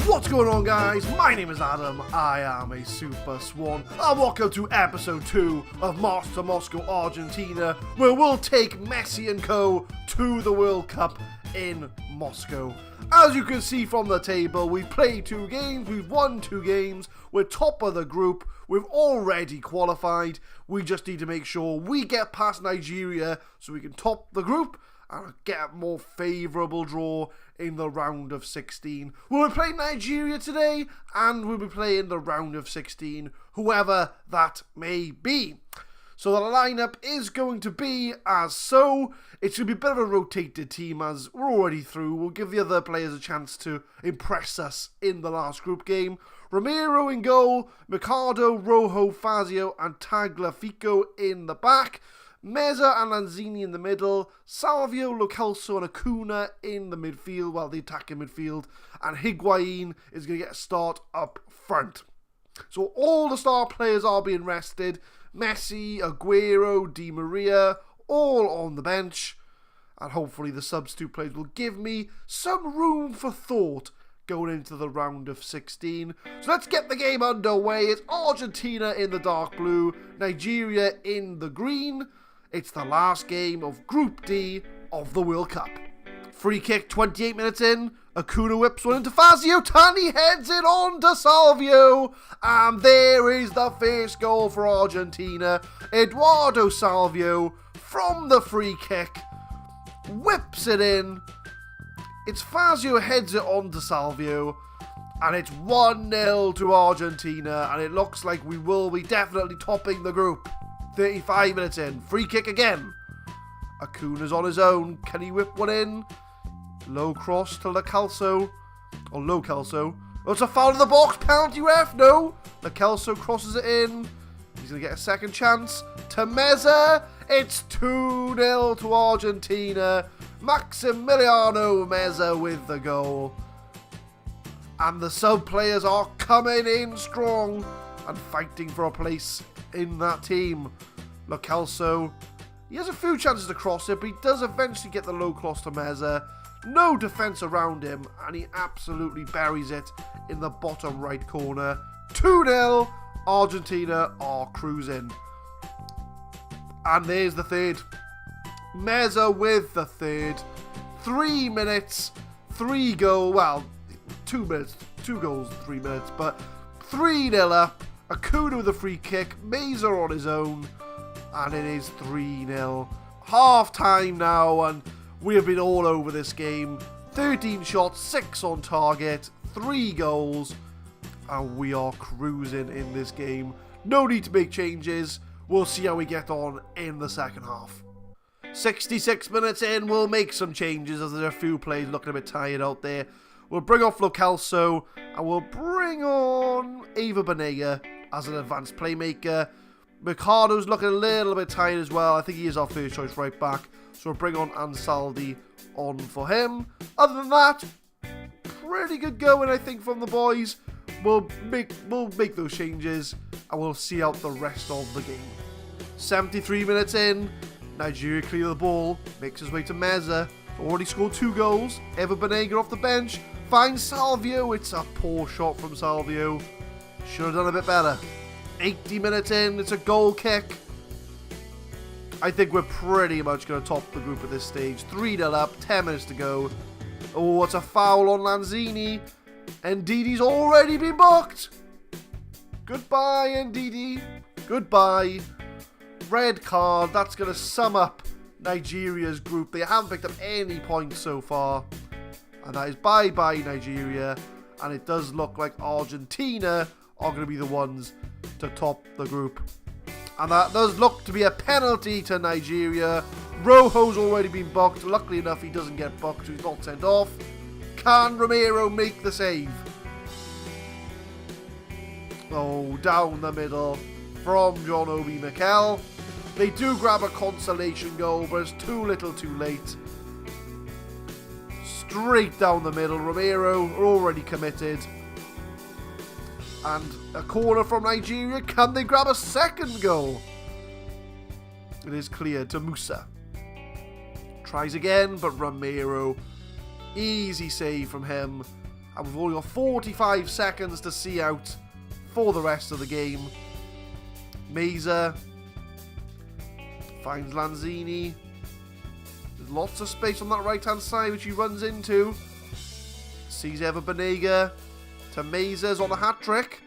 What's going on, guys? My name is Adam. I am a Super Swan. And welcome to episode 2 of Master Moscow, Argentina, where we'll take Messi and co to the World Cup in Moscow. As you can see from the table, we've played 2 games, we've won 2 games, we're top of the group, we've already qualified. We just need to make sure we get past Nigeria so we can top the group and get a more favourable draw in the round of 16. We'll be playing Nigeria today, and we'll be playing the round of 16, whoever that may be. So the lineup is going to be as so. It's going to be a bit of a rotated team as we're already through. We'll give the other players a chance to impress us in the last group game. Romero in goal, Mercado, Rojo, Fazio and Tagliafico in the back. Meza and Lanzini in the middle, Salvio, Lo Celso and Acuna in the midfield, well, the attacking midfield, and Higuain is going to get a start up front. So all the star players are being rested. Messi, Aguero, Di Maria, all on the bench, and hopefully the substitute players will give me some room for thought going into the round of 16. So let's get the game underway. It's Argentina in the dark blue, Nigeria in the green. It's the last game of Group D of the World Cup. Free kick 28 minutes in. Acuna whips one into Fazio. Tani heads it on to Salvio. And there is the first goal for Argentina. Eduardo Salvio from the free kick. Whips it in. It's Fazio heads it on to Salvio. And it's 1-0 to Argentina. And it looks like we will be definitely topping the group. 35 minutes in. Free kick again. Acuna's on his own. Can he whip one in? Low cross to Lo Celso. Or Lo Celso. Oh, it's a foul in the box. Penalty ref. No. Lo Celso crosses it in. He's going to get a second chance. To Meza. It's 2-0 to Argentina. Maximiliano Meza with the goal. And the sub players are coming in strong and fighting for a place in that team. Lo Celso, he has a few chances to cross it, but he does eventually get the low cross to Meza. No defence around him, and he absolutely buries it in the bottom right corner. 2-0, Argentina are cruising. And there's the third. Meza with the third. 3 minutes, 3 goals, well, 2 minutes, 2 goals, 3 minutes, but 3-0 up. Acuna with a free kick, Meza on his own, and it is 3-0. Half time now, and we have been all over this game. 13 shots, 6 on target, 3 goals, and we are cruising in this game. No need to make changes. We'll see how we get on in the second half. 66 minutes in, we'll make some changes as there are a few players looking a bit tired out there. We'll bring off Lo Celso, and we'll bring on Eva Banega as an advanced playmaker. Mercado's looking a little bit tired as well. I think he is our first choice right back. So we'll bring on Ansaldi on for him. Other than that, pretty good going, I think, from the boys. We'll make those changes, and we'll see out the rest of the game. 73 minutes in, Nigeria clear the ball, makes his way to Meza. Already scored 2 goals. Eva Banega off the bench. Finds Salvio. It's a poor shot from Salvio. Should have done a bit better. 80 minutes in. It's a goal kick. I think we're pretty much going to top the group at this stage. 3-0 up. 10 minutes to go. Oh, it's a foul on Lanzini. Ndidi's already been booked. Goodbye, Ndidi. Goodbye. Red card. That's going to sum up Nigeria's group. They haven't picked up any points so far. And that is bye-bye Nigeria. And it does look like Argentina are going to be the ones to top the group. And that does look to be a penalty to Nigeria. Rojo's already been booked. Luckily enough, he doesn't get booked, so he's not sent off. Can Romero make the save? Oh, down the middle from John Obi Mikel. They do grab a consolation goal, but it's too little too late. Straight down the middle. Romero already committed. And a corner from Nigeria. Can they grab a second goal? It is cleared to Musa. Tries again, but Romero. Easy save from him. And we've only got 45 seconds to see out for the rest of the game. Meza finds Lanzini. There's lots of space on that right-hand side, which he runs into. Sees Ever Banega to Meza's on a hat-trick.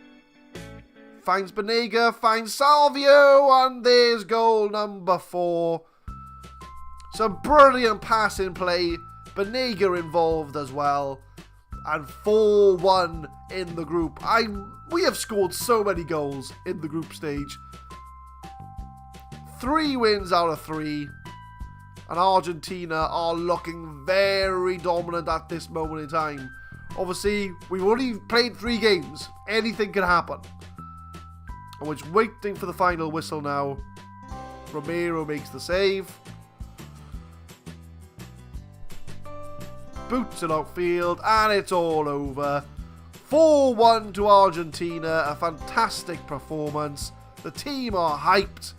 Finds Banega, finds Salvio, and there's goal number 4. Some brilliant passing play. Banega involved as well. And 4-1 in the group. We have scored so many goals in the group stage. 3 wins out of 3. And Argentina are looking very dominant at this moment in time. Obviously, we've only played 3 games. Anything can happen. And we're just waiting for the final whistle now. Romero makes the save. Boots it outfield, and it's all over. 4-1 to Argentina. A fantastic performance. The team are hyped.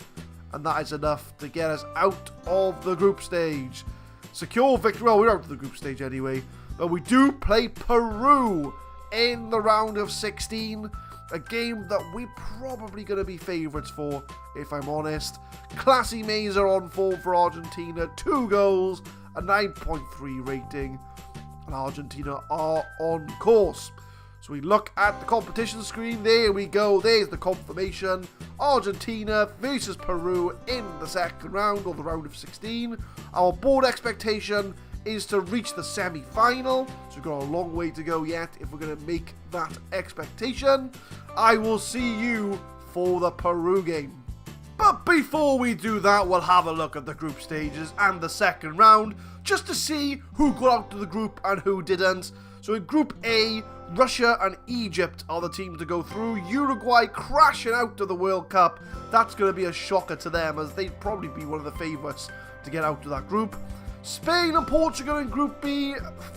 And that is enough to get us out of the group stage. Secure victory. Well, we're out of the group stage anyway. But we do play Peru in the round of 16. A game that we're probably going to be favourites for, if I'm honest. Classy Meza on form for Argentina. 2 goals, a 9.3 rating. And Argentina are on course. So we look at the competition screen. There we go. There's the confirmation. Argentina versus Peru in the second round, or the round of 16. Our board expectation is to reach the semi-final. So we've got a long way to go yet if we're going to make that expectation. I will see you for the Peru game. But before we do that, we'll have a look at the group stages and the second round, just to see who got out of the group and who didn't. So in Group A, Russia and Egypt are the teams to go through. Uruguay crashing out of the World Cup. That's going to be a shocker to them, as they'd probably be one of the favourites to get out of that group. Spain and Portugal in Group B,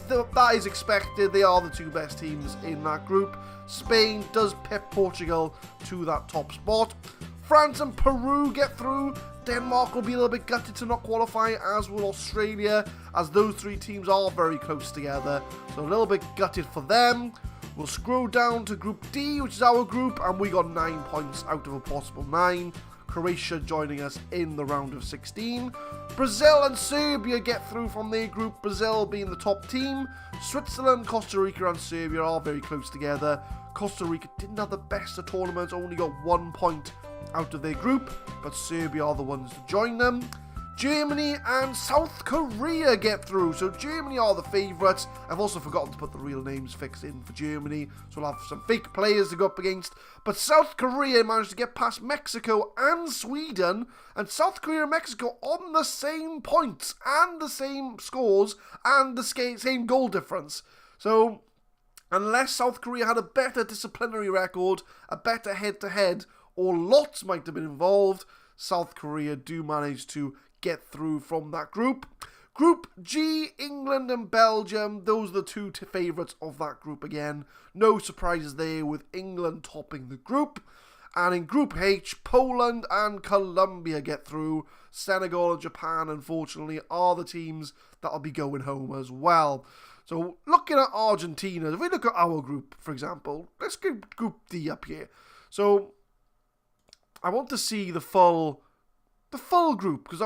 that is expected. They are the 2 best teams in that group. Spain does pip Portugal to that top spot. France and Peru get through. Denmark will be a little bit gutted to not qualify, as will Australia, as those 3 teams are very close together. So a little bit gutted for them. We'll scroll down to Group D, which is our group, and we got 9 points out of a possible 9. Croatia joining us in the round of 16. Brazil and Serbia get through from their group, Brazil being the top team. Switzerland, Costa Rica and Serbia are very close together. Costa Rica didn't have the best of tournaments, only got 1 point out of their group, but Serbia are the ones to join them. Germany and South Korea get through, so Germany are the favourites. I've also forgotten to put the real names fixed in for Germany, so we'll have some fake players to go up against. But South Korea managed to get past Mexico and Sweden, and South Korea and Mexico on the same points and the same scores and the same goal difference. So unless South Korea had a better disciplinary record, a better head-to-head, or lots might have been involved, South Korea do manage to get through from that group. Group G, England and Belgium, those are the 2 favourites of that group again. No surprises there, with England topping the group. And in Group H, Poland and Colombia get through. Senegal and Japan, unfortunately, are the teams that'll be going home as well. So looking at Argentina, if we look at our group, for example, let's get Group D up here. So I want to see the full group, because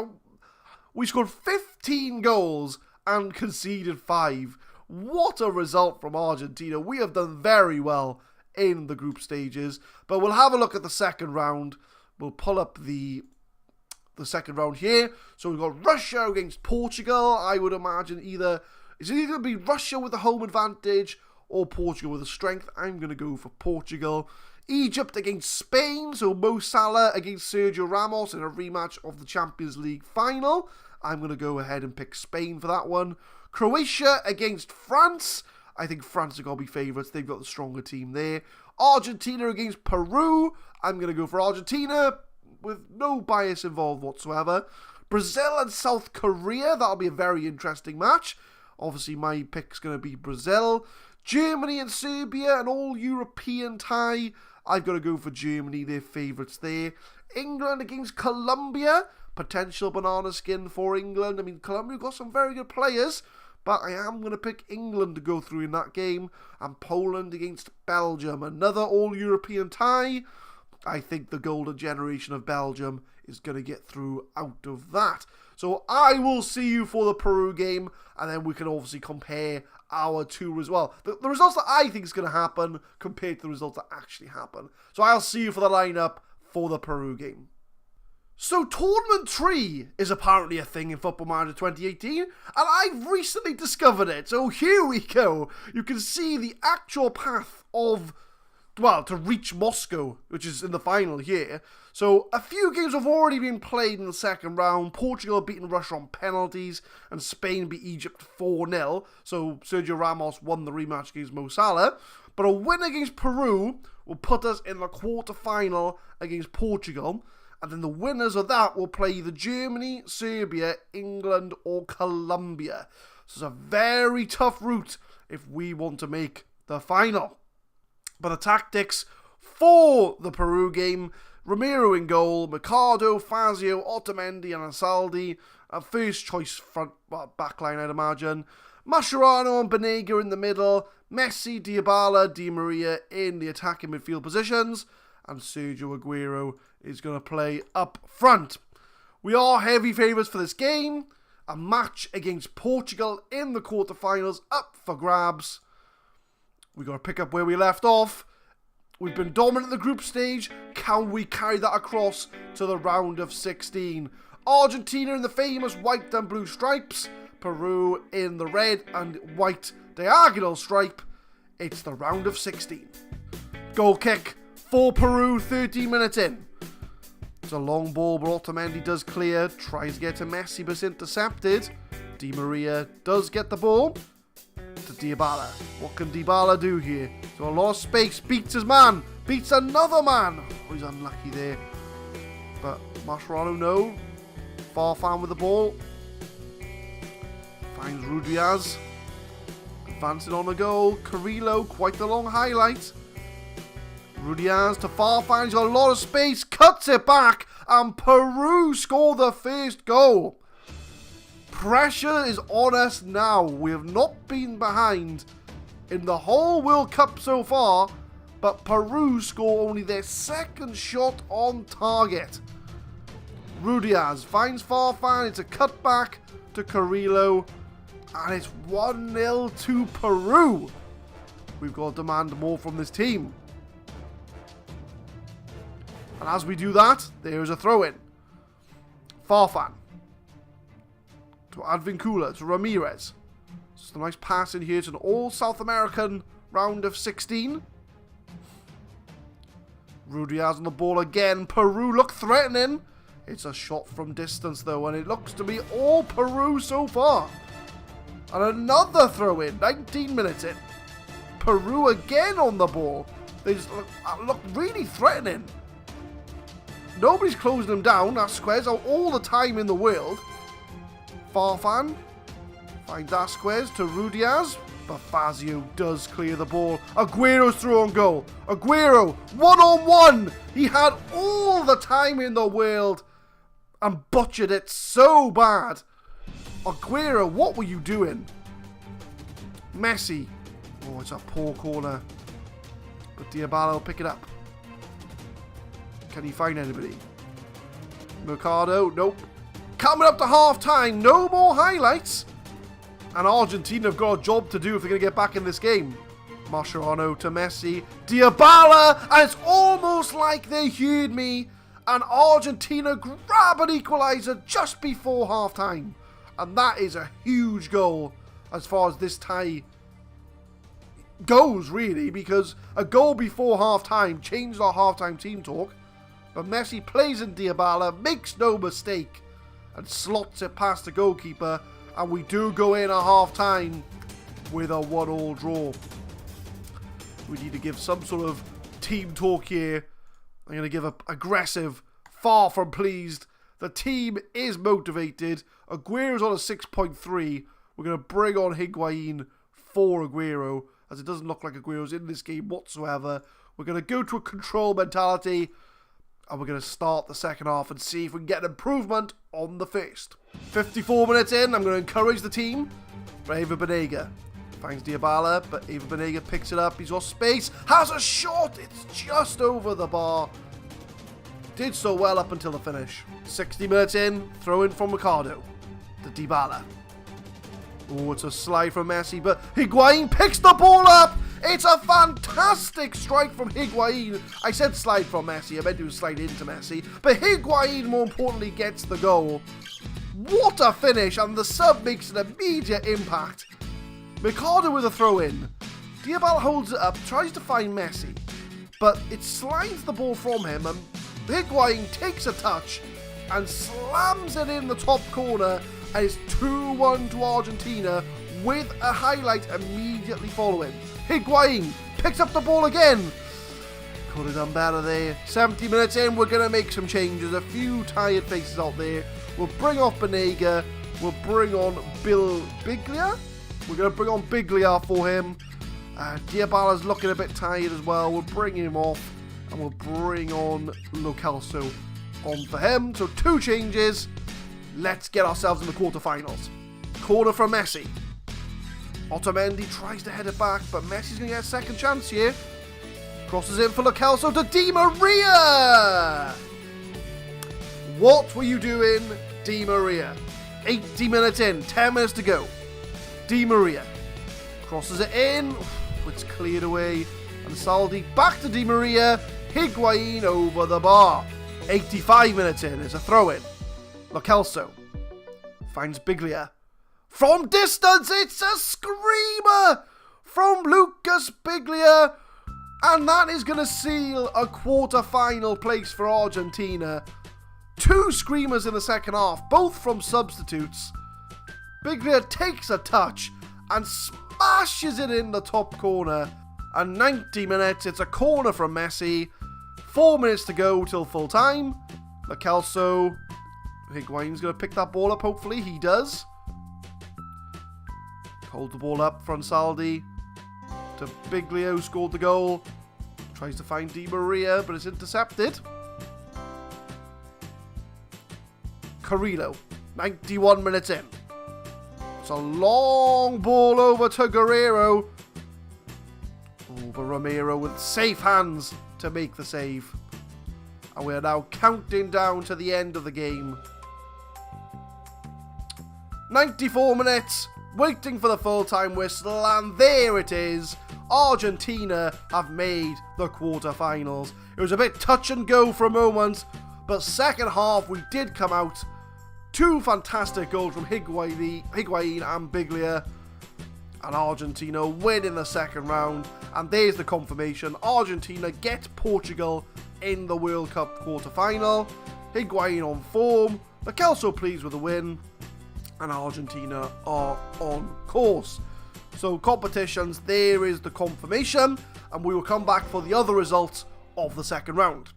we scored 15 goals and conceded 5. What a result from Argentina. We have done very well in the group stages. But we'll have a look at the second round. We'll pull up the second round here. So we've got Russia against Portugal. I would imagine it's either going to be Russia with the home advantage or Portugal with the strength. I'm going to go for Portugal. Egypt against Spain, so Mo Salah against Sergio Ramos in a rematch of the Champions League final. I'm going to go ahead and pick Spain for that one. Croatia against France. I think France are going to be favourites. They've got the stronger team there. Argentina against Peru. I'm going to go for Argentina with no bias involved whatsoever. Brazil and South Korea. That'll be a very interesting match. Obviously, my pick's going to be Brazil. Germany and Serbia, an all-European tie. I've got to go for Germany, their favourites there. England against Colombia. Potential banana skin for England. I mean, Colombia got some very good players, but I am going to pick England to go through in that game, and Poland against Belgium. Another all-European tie. I think the golden generation of Belgium is going to get through out of that. So I will see you for the Peru game, and then we can obviously compare our two as well. The results that I think is going to happen compared to the results that actually happen. So I'll see you for the lineup for the Peru game. So Tournament 3 is apparently a thing in Football Manager 2018, and I've recently discovered it. So here we go. You can see the actual path of, well, to reach Moscow, which is in the final here. So a few games have already been played in the second round. Portugal beaten Russia on penalties, and Spain beat Egypt 4-0. So Sergio Ramos won the rematch against Mo Salah. But a win against Peru will put us in the quarter-final against Portugal. And then the winners of that will play either Germany, Serbia, England, or Colombia. So it's a very tough route if we want to make the final. But the tactics for the Peru game: Ramiro in goal, Mercado, Fazio, Otamendi, and Ansaldi. A first choice backline, I'd imagine. Mascherano and Banega in the middle. Messi, Dybala, Di Maria in the attacking midfield positions. And Sergio Aguero is going to play up front. We are heavy favourites for this game. A match against Portugal in the quarterfinals up for grabs. We got to pick up where we left off. We've been dominant in the group stage. Can we carry that across to the round of 16? Argentina in the famous white and blue stripes. Peru in the red and white diagonal stripe. It's the round of 16. Goal kick for Peru, 13 minutes in. It's a long ball, but Otamendi does clear. Tries to get to Messi, but it's intercepted. Di Maria does get the ball to Dybala. What can Dybala do here? So a lot of space. Beats his man. Beats another man. Oh, he's unlucky there. But Mascherano, no. Farfan with the ball. Finds Rudiaz. Advancing on a goal. Carrillo, quite the long highlight. Rudiaz to Farfan. He's got a lot of space. Cuts it back. And Peru score the first goal. Pressure is on us now. We have not been behind in the whole World Cup so far, but Peru score only their second shot on target. Rudiaz finds Farfan. It's a cutback to Carrillo, and it's 1-0 to Peru. We've got to demand more from this team. And as we do that, there's a throw-in. Farfan to Advincula, to Ramirez. Just a nice pass in here to an all-South American round of 16. Rudiaz on the ball again. Peru look threatening. It's a shot from distance though, and it looks to be all Peru so far. And another throw-in, 19 minutes in. Peru again on the ball. They just look really threatening. Nobody's closing them down. Asquez are all the time in the world. Farfan finds Asquez to Rudiaz, but Fazio does clear the ball. Aguero's through on goal. Aguero, one-on-one. He had all the time in the world and butchered it so bad. Aguero, what were you doing? Messi. Oh, it's a poor corner. But Dybala will pick it up. Can he find anybody? Mercado, nope. Coming up to half-time, no more highlights. And Argentina have got a job to do if they're going to get back in this game. Mascherano to Messi. Dybala, and it's almost like they heard me. And Argentina grab an equaliser just before half-time. And that is a huge goal as far as this tie goes, really. Because a goal before half-time changed our half-time team talk. But Messi plays in Dybala, makes no mistake, and slots it past the goalkeeper. And we do go in at half-time with a 1-1 draw. We need to give some sort of team talk here. I'm going to give up aggressive, far from pleased. The team is motivated. Aguero's on a 6.3. We're going to bring on Higuain for Aguero, as it doesn't look like Aguero's in this game whatsoever. We're going to go to a control mentality. And we're going to start the second half and see if we can get an improvement on the first. 54 minutes in, I'm going to encourage the team for Ava Banega. Finds Dybala, but Ava Banega picks it up. He's got space. Has a shot. It's just over the bar. Did so well up until the finish. 60 minutes in. Throw in from Ricardo to Dybala. Oh, it's a slide from Messi, but Higuain picks the ball up. It's a fantastic strike from Higuain. I said slide from Messi. I meant to slide into Messi. But Higuain, more importantly, gets the goal. What a finish, and the sub makes an immediate impact. Ricardo with a throw-in. Dybala holds it up, tries to find Messi, but it slides the ball from him, and Higuain takes a touch and slams it in the top corner, and it's 2-1 to Argentina with a highlight immediately following. Higuain picks up the ball again. Could have done better there. 70 minutes in, we're going to make some changes. A few tired faces out there. We'll bring off Banega. We'll bring on Biglia. We're going to bring on Biglia for him. Dybala's looking a bit tired as well. We'll bring him off. And we'll bring on Lo Celso on for him. So 2 changes. Let's get ourselves in the quarterfinals. Corner from Messi. Otamendi tries to head it back, but Messi's going to get a second chance here. Crosses in for Lo Celso to Di Maria. What were you doing, Di Maria? 80 minutes in, 10 minutes to go. Di Maria crosses it in. It's cleared away. And Saldi back to Di Maria. Higuain over the bar. 85 minutes in, it's a throw-in. Lo Celso finds Biglia. From distance, it's a screamer from Lucas Biglia. And that is going to seal a quarter-final place for Argentina. 2 screamers in the second half, both from substitutes. Biglia takes a touch and smashes it in the top corner. And 90 minutes, it's a corner from Messi. 4 minutes to go till full time. Lo Celso, Higuain's going to pick that ball up, hopefully. He does. Hold the ball up from Saldi to Biglia, who scored the goal. Tries to find Di Maria, but it's intercepted. Carrillo, 91 minutes in. It's a long ball over to Guerrero. Over Romero with safe hands to make the save. And we are now counting down to the end of the game. 94 minutes, waiting for the full-time whistle, and there it is. Argentina have made the quarterfinals. It was a bit touch and go for a moment, but second half we did come out. 2 fantastic goals from Higuain and Biglia, and Argentina win in the second round. And there's the confirmation. Argentina get Portugal in the World Cup quarter-final. Higuain on form. Lo Celso pleased with the win. And Argentina are on course. So competitions, there is the confirmation. And we will come back for the other results of the second round.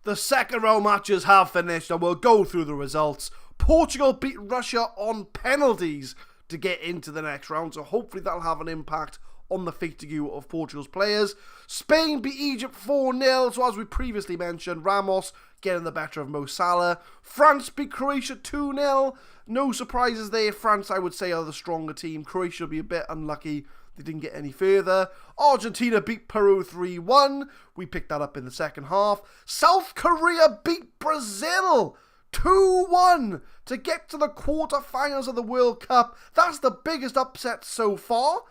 The second round matches have finished, and we'll go through the results. Portugal beat Russia on penalties to get into the next round, so hopefully that'll have an impact on the fate of Portugal's players. Spain beat Egypt 4-0, so as we previously mentioned, Ramos getting the better of Mo Salah. France beat Croatia 2-0. No surprises there. France, I would say, are the stronger team. Croatia will be a bit unlucky they didn't get any further. Argentina beat Peru 3-1. We picked that up in the second half. South Korea beat Brazil 2-1 to get to the quarterfinals of the World Cup. That's the biggest upset so far.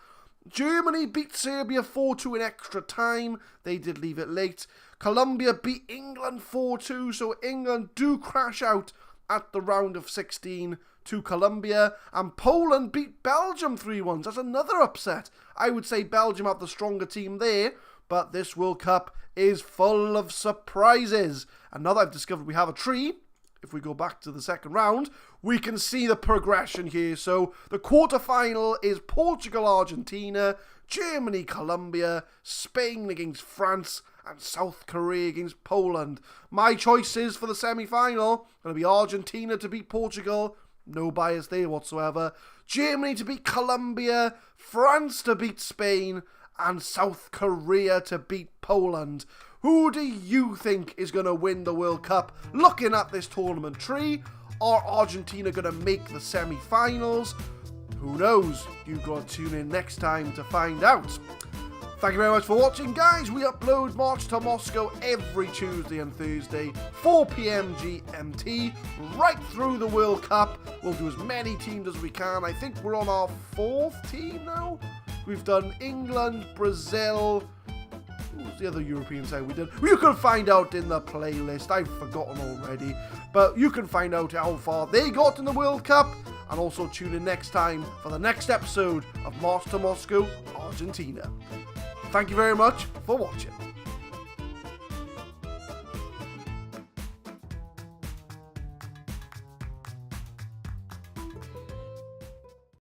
Germany beat Serbia 4-2 in extra time. They did leave it late. Colombia beat England 4-2, so England do crash out at the round of 16 to Colombia. And Poland beat Belgium 3-1. That's another upset. I would say Belgium have the stronger team there, but this World Cup is full of surprises. And now that I've discovered we have a tree, if we go back to the second round, we can see the progression here. So the quarterfinal is Portugal, Argentina, Germany, Colombia, Spain against France, and South Korea against Poland. My choices for the semi-final are going to be Argentina to beat Portugal. No bias there whatsoever. Germany to beat Colombia, France to beat Spain, and South Korea to beat Poland. Who do you think is going to win the World Cup? Looking at this tournament tree, are Argentina going to make the semi-finals? Who knows? You've got to tune in next time to find out. Thank you very much for watching, guys. We upload March to Moscow every Tuesday and Thursday, 4 p.m. GMT, right through the World Cup. We'll do as many teams as we can. I think we're on our 4th team now. We've done England, Brazil. Who was the other European side we did? You can find out in the playlist. I've forgotten already. But you can find out how far they got in the World Cup. And also tune in next time for the next episode of March to Moscow, Argentina. Thank you very much for watching.